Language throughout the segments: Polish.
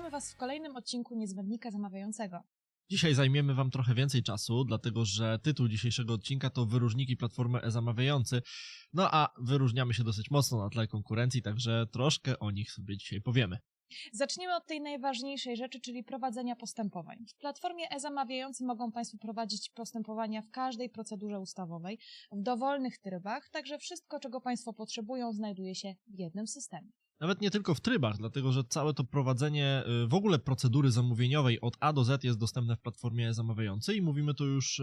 Witamy Was w kolejnym odcinku Niezbędnika Zamawiającego. Dzisiaj zajmiemy Wam trochę więcej czasu, dlatego że tytuł dzisiejszego odcinka to Wyróżniki platformy e-zamawiający. No a wyróżniamy się dosyć mocno na tle konkurencji, także troszkę o nich sobie dzisiaj powiemy. Zaczniemy od tej najważniejszej rzeczy, czyli prowadzenia postępowań. W platformie e-zamawiający mogą Państwo prowadzić postępowania w każdej procedurze ustawowej, w dowolnych trybach, także wszystko, czego Państwo potrzebują, znajduje się w jednym systemie. Nawet nie tylko w trybach, dlatego że całe to prowadzenie w ogóle procedury zamówieniowej od A do Z jest dostępne w platformie zamawiającej i mówimy tu już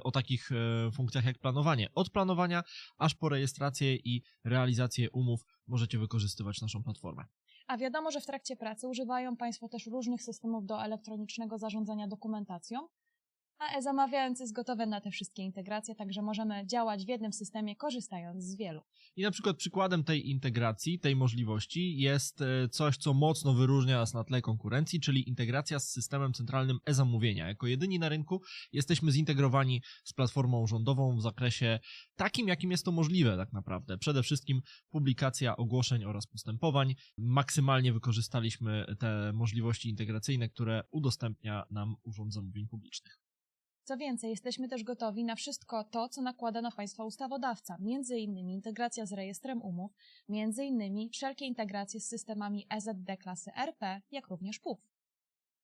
o takich funkcjach jak planowanie. Od planowania aż po rejestrację i realizację umów możecie wykorzystywać naszą platformę. A wiadomo, że w trakcie pracy używają Państwo też różnych systemów do elektronicznego zarządzania dokumentacją, a e-zamawiający jest gotowy na te wszystkie integracje, także możemy działać w jednym systemie, korzystając z wielu. I na przykład przykładem tej integracji, tej możliwości jest coś, co mocno wyróżnia nas na tle konkurencji, czyli integracja z systemem centralnym e-zamówienia. Jako jedyni na rynku jesteśmy zintegrowani z platformą rządową w zakresie takim, jakim jest to możliwe tak naprawdę. Przede wszystkim publikacja ogłoszeń oraz postępowań. Maksymalnie wykorzystaliśmy te możliwości integracyjne, które udostępnia nam Urząd Zamówień Publicznych. Co więcej, jesteśmy też gotowi na wszystko to, co nakłada na Państwa ustawodawca, m.in. integracja z rejestrem umów, m.in. wszelkie integracje z systemami EZD klasy RP, jak również PUF.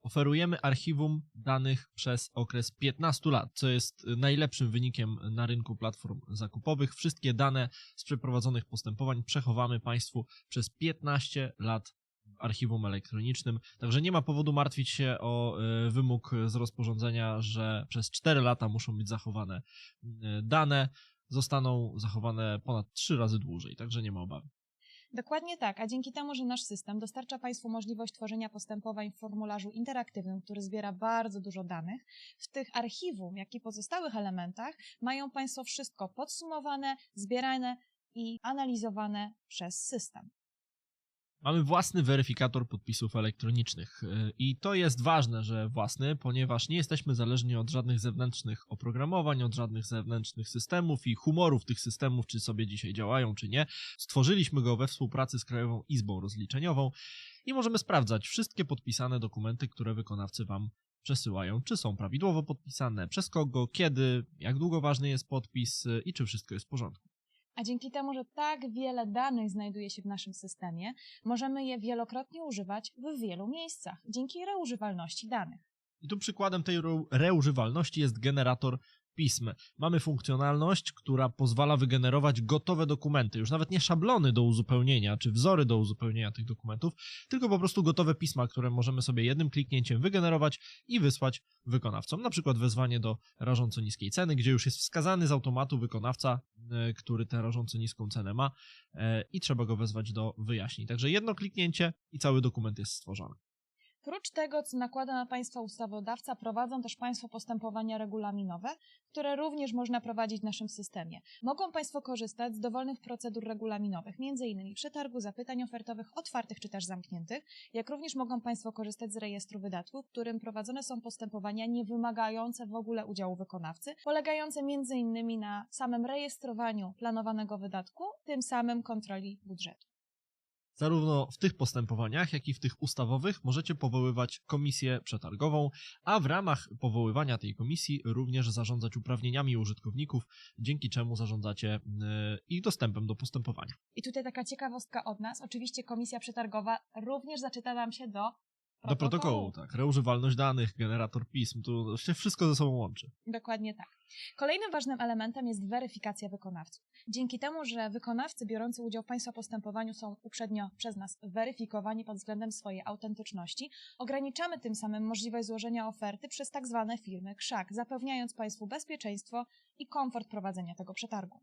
Oferujemy archiwum danych przez okres 15 lat, co jest najlepszym wynikiem na rynku platform zakupowych. Wszystkie dane z przeprowadzonych postępowań przechowamy Państwu przez 15 lat w archiwum elektronicznym, także nie ma powodu martwić się o wymóg z rozporządzenia, że przez 4 lata muszą być zachowane dane, zostaną zachowane ponad 3 razy dłużej, także nie ma obawy. Dokładnie tak, a dzięki temu, że nasz system dostarcza Państwu możliwość tworzenia postępowań w formularzu interaktywnym, który zbiera bardzo dużo danych, w tych archiwum, jak i pozostałych elementach mają Państwo wszystko podsumowane, zbierane i analizowane przez system. Mamy własny weryfikator podpisów elektronicznych i to jest ważne, że własny, ponieważ nie jesteśmy zależni od żadnych zewnętrznych oprogramowań, od żadnych zewnętrznych systemów i humorów tych systemów, czy sobie dzisiaj działają, czy nie. Stworzyliśmy go we współpracy z Krajową Izbą Rozliczeniową i możemy sprawdzać wszystkie podpisane dokumenty, które wykonawcy Wam przesyłają, czy są prawidłowo podpisane, przez kogo, kiedy, jak długo ważny jest podpis i czy wszystko jest w porządku. A dzięki temu, że tak wiele danych znajduje się w naszym systemie, możemy je wielokrotnie używać w wielu miejscach, dzięki reużywalności danych. I tu przykładem tej reużywalności jest generator pism. Mamy funkcjonalność, która pozwala wygenerować gotowe dokumenty, już nawet nie szablony do uzupełnienia, czy wzory do uzupełnienia tych dokumentów, tylko po prostu gotowe pisma, które możemy sobie jednym kliknięciem wygenerować i wysłać wykonawcom. Na przykład wezwanie do rażąco niskiej ceny, gdzie już jest wskazany z automatu wykonawca, który tę rażąco niską cenę ma i trzeba go wezwać do wyjaśnień. Także jedno kliknięcie i cały dokument jest stworzony. Prócz tego, co nakłada na Państwa ustawodawca, prowadzą też Państwo postępowania regulaminowe, które również można prowadzić w naszym systemie. Mogą Państwo korzystać z dowolnych procedur regulaminowych, m.in. przetargu, zapytań ofertowych, otwartych czy też zamkniętych, jak również mogą Państwo korzystać z rejestru wydatków, w którym prowadzone są postępowania nie wymagające w ogóle udziału wykonawcy, polegające m.in. na samym rejestrowaniu planowanego wydatku, tym samym kontroli budżetu. Zarówno w tych postępowaniach, jak i w tych ustawowych możecie powoływać komisję przetargową, a w ramach powoływania tej komisji również zarządzać uprawnieniami użytkowników, dzięki czemu zarządzacie ich dostępem do postępowania. I tutaj taka ciekawostka od nas. Oczywiście komisja przetargowa również zaczyta nam się do protokołu, tak. Reużywalność danych, generator pism, to się wszystko ze sobą łączy. Dokładnie tak. Kolejnym ważnym elementem jest weryfikacja wykonawców. Dzięki temu, że wykonawcy biorący udział w Państwa postępowaniu są uprzednio przez nas weryfikowani pod względem swojej autentyczności, ograniczamy tym samym możliwość złożenia oferty przez tak zwane firmy krzak, zapewniając Państwu bezpieczeństwo i komfort prowadzenia tego przetargu.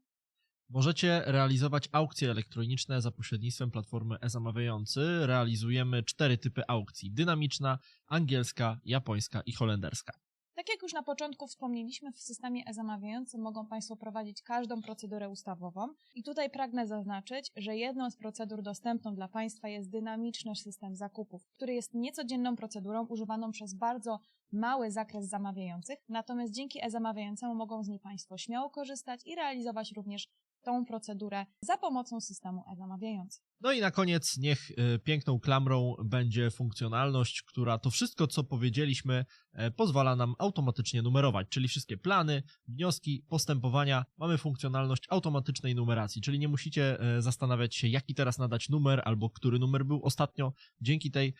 Możecie realizować aukcje elektroniczne za pośrednictwem platformy e-zamawiający. Realizujemy 4 typy aukcji: dynamiczna, angielska, japońska i holenderska. Tak jak już na początku wspomnieliśmy, w systemie e-zamawiającym mogą Państwo prowadzić każdą procedurę ustawową i tutaj pragnę zaznaczyć, że jedną z procedur dostępną dla Państwa jest dynamiczny system zakupów, który jest niecodzienną procedurą używaną przez bardzo mały zakres zamawiających, natomiast dzięki e-zamawiającemu mogą z niej Państwo śmiało korzystać i realizować również tą procedurę za pomocą systemu e-zamawiający. No i na koniec niech piękną klamrą będzie funkcjonalność, która to wszystko, co powiedzieliśmy, pozwala nam automatycznie numerować, czyli wszystkie plany, wnioski, postępowania. Mamy funkcjonalność automatycznej numeracji, czyli nie musicie zastanawiać się, jaki teraz nadać numer, albo który numer był ostatnio. Dzięki tej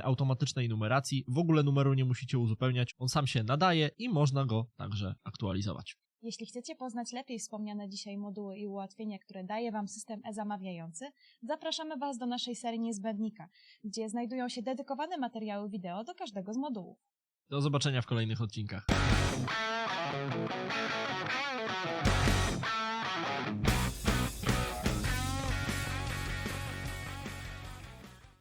automatycznej numeracji w ogóle numeru nie musicie uzupełniać, on sam się nadaje i można go także aktualizować. Jeśli chcecie poznać lepiej wspomniane dzisiaj moduły i ułatwienia, które daje Wam system e-zamawiający, zapraszamy Was do naszej serii Niezbędnika, gdzie znajdują się dedykowane materiały wideo do każdego z modułów. Do zobaczenia w kolejnych odcinkach.